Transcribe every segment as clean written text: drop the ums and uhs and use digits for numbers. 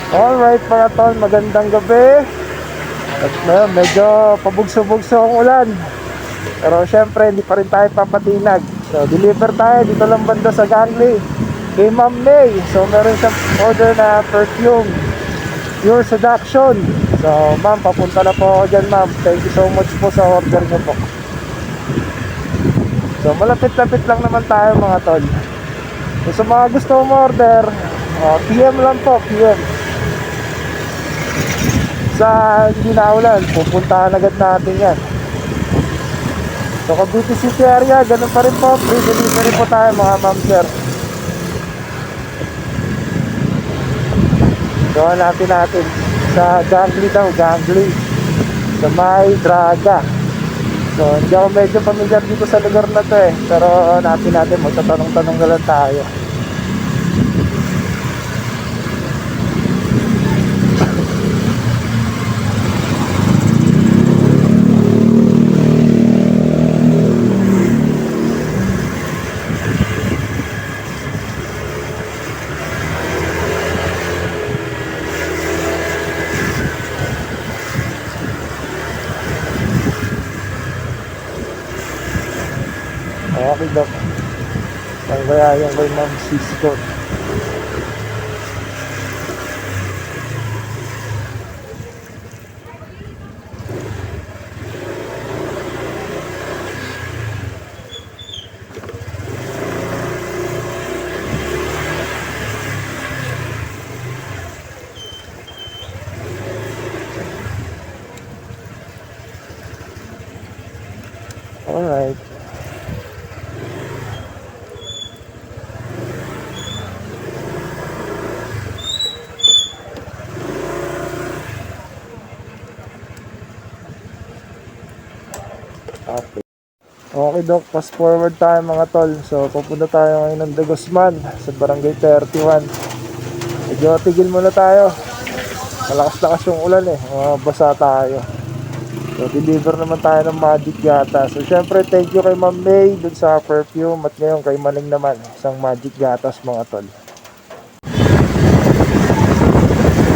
Alright mga tol, magandang gabi. At medyo pabugso-bugso ang ulan. Pero syempre hindi pa rin tayo papatinag. So deliver tayo dito lang banda sa Gangli kay Ma'am May. So meron siyang order na perfume, Pure Seduction. So ma'am, papunta na po ako dyan ma'am. Thank you so much po sa order niyo po. So malapit-lapit lang naman tayo mga tol. So sa mga gusto mo order, PM lang po, PM. Sa hindi na ulan, pupuntahan agad natin yan. So Cavite City area, ganun pa rin po, free delivery po tayo mga ma'am sir. So hanapin natin sa Gangli daw, Gangli sa may Draga. So hindi ako medyo familiar dito sa lugar na to pero hanapin natin, magtatanong-tanong na lang tayo. Okay dok. Ang kaya yung kay Ma'am Cisco. Alright. Okay. Okay dok, fast forward tayo mga tol. So pupunta tayo ngayon ng De Guzman sa Barangay 31. Medyo tigil muna tayo. Malakas-lakas yung ulan basa tayo. So deliver naman tayo ng Magic Gatas. So syempre thank you kay Ma'am May dun sa perfume. At ngayon kay Maning naman, isang Magic Gatas mga tol.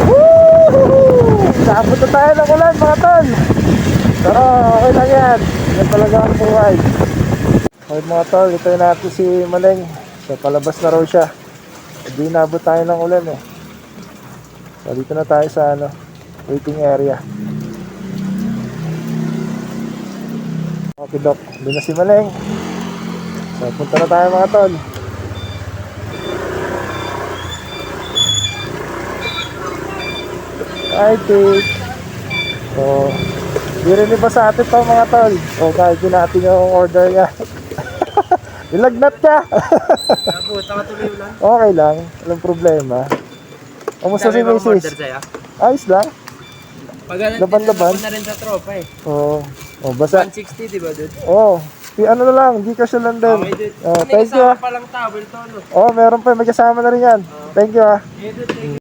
Woo! Sabot na tayo ng ulan mga tol. Pero okay lang yan. Yan talaga ang buhay. Okay mga tol, ito yung natin si Maning. So palabas na raw siya. Hindi nabot tayo ng ulan So dito na tayo sa waiting area. Okay dok, doon na si Maning. So punta na tayo mga tol. Hi Tik. So hindi pa sa atin to mga tol. O kahit din natin yung order niya. Nilagnat ka. Okay lang, walang problema. Kamusta si Mrs.? Ayos lang. Laban-laban na rin sa tropa Oo. Basa. 160 diba dude? Oo. Ano na lang, Gcash na lang din. Okay dude. Thank you. Palang towel to meron pa, may kasama na rin yan. Thank you dude,